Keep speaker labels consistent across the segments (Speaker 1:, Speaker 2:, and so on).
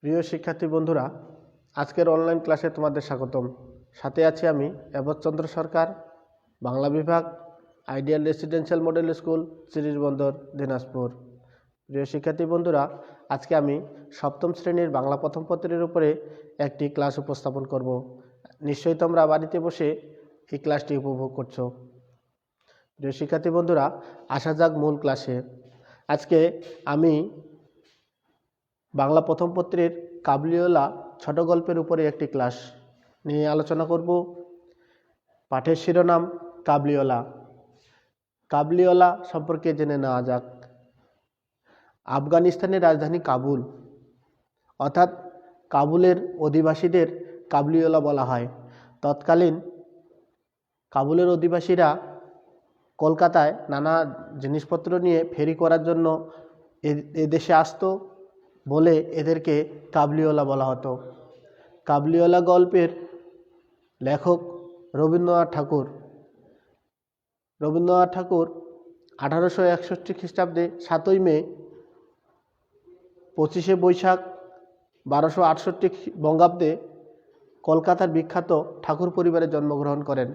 Speaker 1: প্রিয় শিক্ষার্থী বন্ধুরা, আজকের অনলাইন ক্লাসে তোমাদের স্বাগতম। সাথে আছি আমি এবচন্দ্র সরকার, বাংলা বিভাগ, ideal residential model school, Sirijbandar, Dinajpur. প্রিয় শিক্ষার্থী বন্ধুরা, আজকে আমি সপ্তম শ্রেণীর বাংলা প্রথম পত্রের উপরে একটি ক্লাস উপস্থাপন করব। নিশ্চয়ই তোমরা বাড়িতে বসে এই ক্লাসটি উপভোগ করছো। প্রিয় শিক্ষার্থী বন্ধুরা, আসা যাক মূল ক্লাসে। আজকে আমি বাংলা প্রথম পত্রের কাবুলিওয়ালা ছোট গল্পের উপরে একটি ক্লাস নিয়ে আলোচনা করব। পাঠের শিরোনাম কাবুলিওয়ালা। কাবুলিওয়ালা সম্পর্কে জেনে নেওয়া যাক। আফগানিস্তানের রাজধানী কাবুল, অর্থাৎ কাবুলের অধিবাসীদের কাবুলিওয়ালা বলা হয়। তৎকালীন কাবুলের অধিবাসীরা কলকাতায় নানা জিনিসপত্র নিয়ে ফেরি করার জন্য এদেশে আসতো বলে এদেরকে কাবুলিওয়ালা বলা হতো। কাবুলিওয়ালা গল্পের লেখক রবীন্দ্রনাথ ঠাকুর। রবীন্দ্রনাথ ঠাকুর 1861 খ্রিস্টাব্দে 7ই মে, 25শে বৈশাখ 1268 বঙ্গাব্দে কলকাতার বিখ্যাত ঠাকুর পরিবারে জন্মগ্রহণ করেন।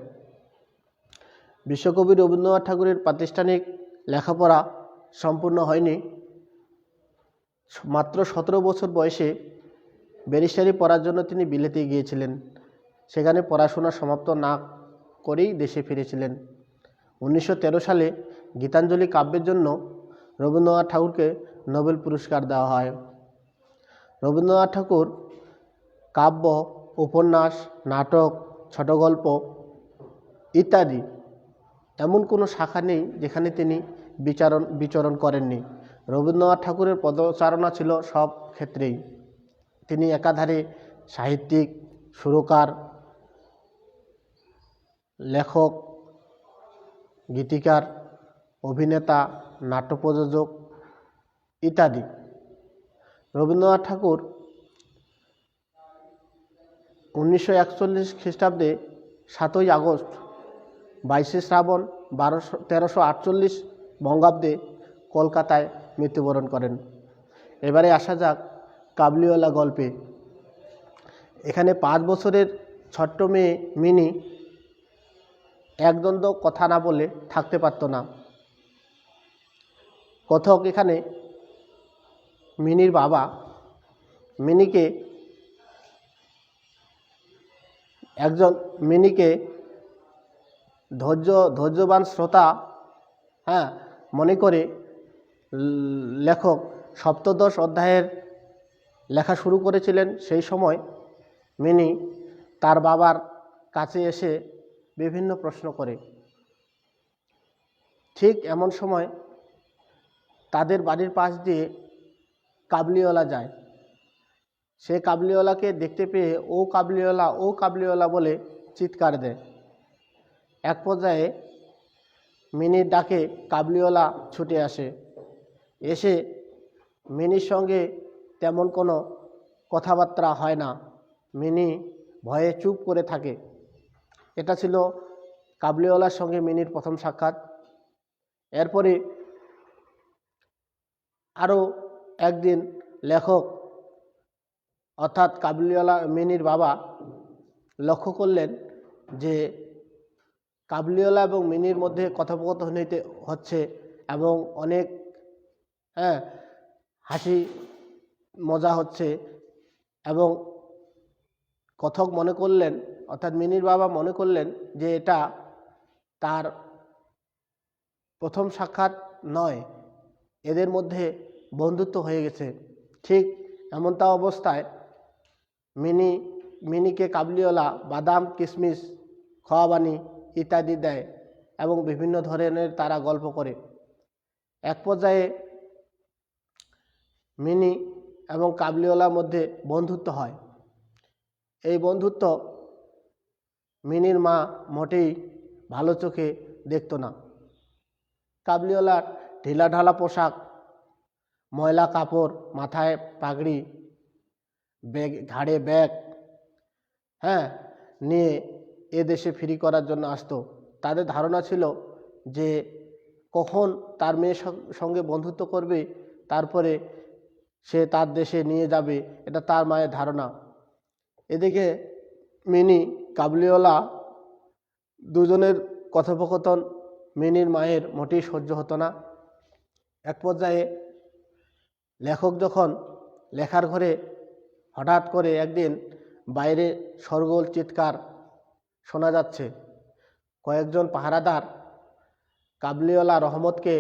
Speaker 1: বিশ্বকবি রবীন্দ্রনাথ ঠাকুরের প্রাতিষ্ঠানিক লেখাপড়া সম্পূর্ণ হয়নি। মাত্র 17 বছর বয়সে ব্যারিস্টারি পড়ার জন্য তিনি বিলেতে গিয়েছিলেন। সেখানে পড়াশোনা সমাপ্ত না করেই দেশে ফিরেছিলেন। 1913 সালে গীতাঞ্জলি কাব্যের জন্য রবীন্দ্রনাথ ঠাকুরকে নোবেল পুরস্কার দেওয়া হয়। রবীন্দ্রনাথ ঠাকুর কাব্য, উপন্যাস, নাটক, ছোট গল্প ইত্যাদি এমন কোনো শাখা নেই যেখানে তিনি বিচরণ করেননি। রবীন্দ্রনাথ ঠাকুরের পদচারণা ছিল সব ক্ষেত্রেই। তিনি একাধারে সাহিত্যিক, সুরকার, লেখক, গীতিকার, অভিনেতা, নাট্য প্রযোজক ইত্যাদি। রবীন্দ্রনাথ ঠাকুর 1941 খ্রিস্টাব্দে 7ই আগস্ট, 22শে শ্রাবণ 1348 বঙ্গাব্দে কলকাতায় মৃত্যুবরণ করেন। এবারে আসা যাক কাবুলিওয়ালা গল্পে। এখানে 5 বছরের ছোট্ট মেয়ে মিনি একদ্বন্দ্ব কথা না বলে থাকতে পারত না। কথক এখানে মিনির বাবা মিনিকে ধৈর্যবান শ্রোতা মনে করে লেখক সপ্তদশ অধ্যায়ের লেখা শুরু করেছিলেন। সেই সময় মিনি তার বাবার কাছে এসে বিভিন্ন প্রশ্ন করে। ঠিক এমন সময় তাদের বাড়ির পাশ দিয়ে কাবুলিওয়ালা যায়। সে কাবুলিওয়ালাকে দেখতে পেয়ে ও কাবুলিওয়ালা, ও কাবুলিওয়ালা বলে চিৎকার দেয়। এক পর্যায়ে মিনির ডাকে কাবুলিওয়ালা ছুটে আসে। এসে মিনির সঙ্গে তেমন কোনো কথাবার্তা হয় না। মিনি ভয়ে চুপ করে থাকে। এটা ছিল কাবুলিওয়ালার সঙ্গে মিনির প্রথম সাক্ষাৎ। এরপরে আরও একদিন লেখক অর্থাৎ কাবুলিওয়ালা মিনির বাবা লক্ষ্য করলেন যে কাবুলিওয়ালা এবং মিনির মধ্যে কথোপকথন হচ্ছে এবং অনেক হাসি মজা হচ্ছে। এবং কথক মনে করলেন, অর্থাৎ মিনির বাবা মনে করলেন যে এটা তার প্রথম সাক্ষাৎ নয়, এদের মধ্যে বন্ধুত্ব হয়ে গেছে। ঠিক এমনটা অবস্থায় মিনিকে কাবুলিওয়ালা বাদাম, কিশমিশ, খোয়াবানি ইত্যাদি দেয় এবং বিভিন্ন ধরনের তারা গল্প করে। এক পর্যায়ে মিনি এবং কাবুলিওয়ালার মধ্যে বন্ধুত্ব হয়। এই বন্ধুত্ব মিনির মা মোটেই ভালো চোখে দেখত না। কাবুলিওয়ালার ঢিলাঢালা পোশাক, ময়লা কাপড়, মাথায় পাগড়ি, ঘাড়ে ব্যাগ নিয়ে এদেশে ফিরি করার জন্য আসতো। তাদের ধারণা ছিল যে কখন তার মেয়ের সঙ্গে বন্ধুত্ব করবে, তারপরে সে তার দেশে নিয়ে যাবে, এটা তার মায়ের ধারণা। এদিকে মিনি কাবুলিওয়ালা দুজনের কথোপকথন মিনির মায়ের মোটেই সহ্য হতো না। এক পর্যায়ে লেখক যখন লেখার ঘরে হঠাৎ করে একদিন বাইরে শোরগোল চিৎকার শোনা যাচ্ছে। কয়েকজন পাহারাদার কাবুলিওয়ালা রহমতকে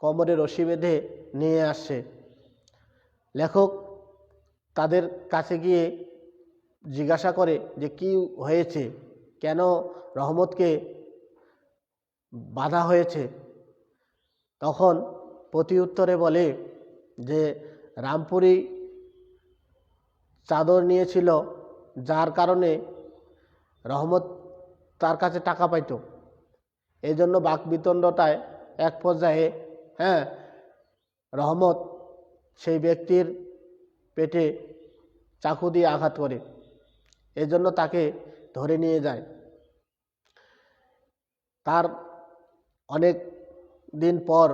Speaker 1: কোমরে রশি বেঁধে নিয়ে আসছে। লেখক তাদের কাছে গিয়ে জিজ্ঞাসা করে যে কি হয়েছে, কেন রহমতকে বাধা হয়েছে। তখন প্রতি উত্তরে বলে যে রামপুরি চাদর নিয়েছিল, যার কারণে রহমত তার কাছে টাকা পাইত। এই জন্য বাকবিতণ্ডায় এক পর্যায়ে রহমত সেই ব্যক্তির পেটে চাকু দিয়ে আঘাত করে, এজন্য তাকে ধরে নিয়ে যায়। তার অনেক দিন পর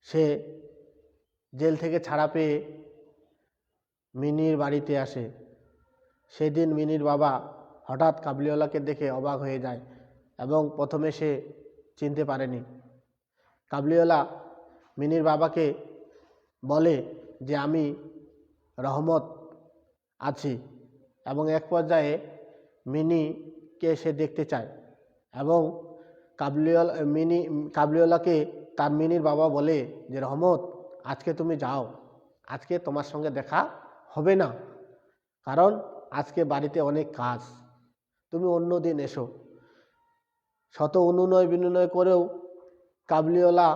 Speaker 1: সে জেল থেকে ছাড়া পেয়ে মিনির বাড়িতে আসে। সেদিন মিনির বাবা হঠাৎ কাবুলিওয়ালাকে দেখে অবাক হয়ে যায় এবং প্রথমে সে চিনতে পারেনি। কাবুলিওয়ালা মিনির বাবাকে বলে যে আমি রহমত আছি, এবং এক পর্যায়ে মিনিকে সে দেখতে চায় এবং কাবুলিওয়ালাকে তার মিনির বাবা বলে যে রহমত, আজকে তুমি যাও, আজকে তোমার সঙ্গে দেখা হবে না, কারণ আজকে বাড়িতে অনেক কাজ, তুমি অন্য দিন এসো। শত অনুনয় বিনয় করেও কাবুলিওয়ালা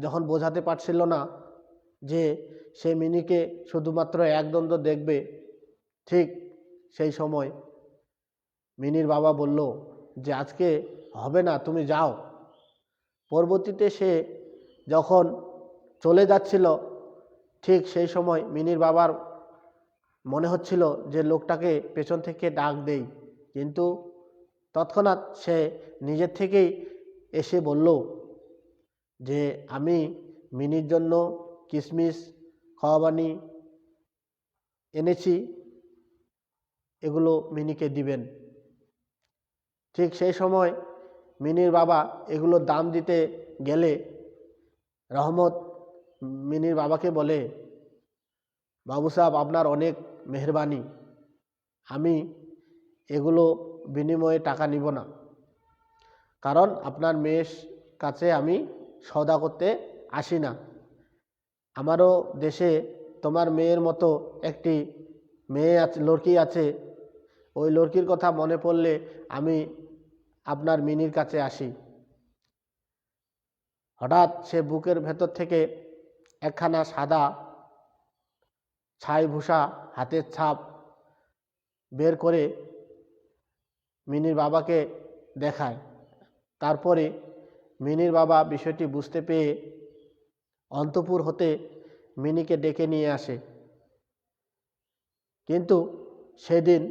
Speaker 1: যখন বোঝাতে পারছিল না যে সে মিনিকে শুধুমাত্র এক দ্বন্দ্ব দেখবে, ঠিক সেই সময় মিনির বাবা বলল যে আজকে হবে না, তুমি যাও। পরবর্তীতে সে যখন চলে যাচ্ছিল, ঠিক সেই সময় মিনির বাবার মনে হচ্ছিল যে লোকটাকে পেছন থেকে ডাক দেই, কিন্তু তৎক্ষণাৎ সে নিজের থেকেই এসে বলল যে আমি মিনির জন্য কিশমিশ খাওয়াবানি এনেছি, এগুলো মিনিকে দিবেন। ঠিক সেই সময় মিনির বাবা এগুলোর দাম দিতে গেলে রহমত মিনির বাবাকে বলে, বাবু সাহেব আপনার অনেক মেহরবানি, আমি এগুলো বিনিময়ে টাকা নিব না, কারণ আপনার মেয়ের কাছে আমি সওদা করতে আসি না। আমারও দেশে তোমার মেয়ের মতো একটি মেয়ে আছে, লড়কি আছে, ওই লড়কির কথা মনে পড়লে আমি আপনার মিনির কাছে আসি। হঠাৎ সে বুকের ভেতর থেকে একখানা সাদা ছাই ভূষা হাতের ছাপ বের করে মিনির বাবাকে দেখায়। তারপরে মিনির বাবা বিষয়টি বুঝতে পেয়ে অন্তঃপুর হতে মিনিকে ডেকে নিয়ে আসে। কিন্তু সেদিন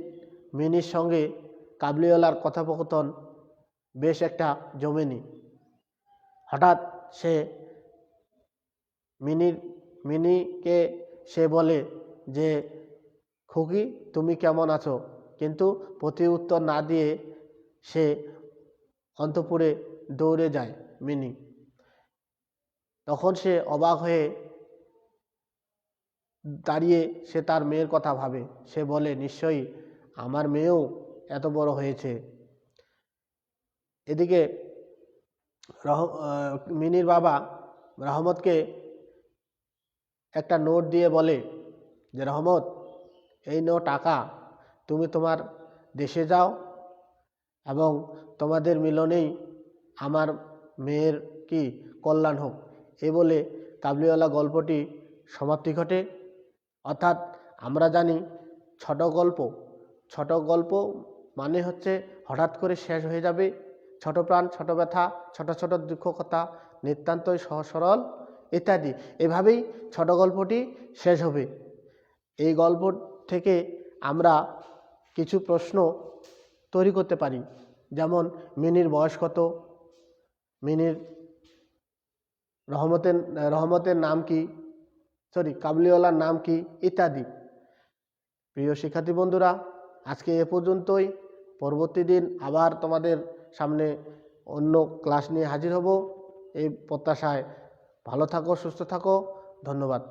Speaker 1: মিনির সঙ্গে কাবুলিওয়ালার কথোপকথন বেশ একটা জমেনি। হঠাৎ সে মিনিকে সে বলে যে খুকি তুমি কেমন আছো, কিন্তু প্রতি উত্তর না দিয়ে সে অন্তঃপুরে দৌড়ে যায় মিনি। তখন সে অবাক হয়ে দাঁড়িয়ে সে তার মেয়ের কথা ভাবে। সে বলে নিশ্চয়ই আমার মেয়েও এত বড় হয়েছে। এদিকে মিনির বাবা রহমতকে একটা নোট দিয়ে বলে যে রহমত, এই নো টাকা, তুমি তোমার দেশে যাও এবং তোমাদের মিলনেই আমার মেয়ের কি কল্যাণ হোক। এই বলে কাবুলিওয়ালা গল্পটি সমাপ্তি ঘটে। অর্থাৎ আমরা জানি ছোট গল্প মানে হচ্ছে হঠাৎ করে শেষ হয়ে যাবে, ছোট প্রাণ ছোট ব্যথা, ছোট ছোট দুঃখ কথা, নিতান্তই সহজ সরল ইত্যাদি, এভাবেই ছোট গল্পটি শেষ হবে। এই গল্প থেকে আমরা কিছু প্রশ্ন তৈরি করতে পারি, যেমন মিনির বয়স কত, মিনির রহমতের নাম কি, কাবুলিওয়ালার নাম কি ইত্যাদি। প্রিয় শিক্ষার্থী বন্ধুরা, আজকে এ পর্যন্তই। পরবর্তী দিন আবার তোমাদের সামনে অন্য ক্লাস নিয়ে হাজির হব এই প্রত্যাশায়। ভালো থাকো, সুস্থ থাকো, ধন্যবাদ।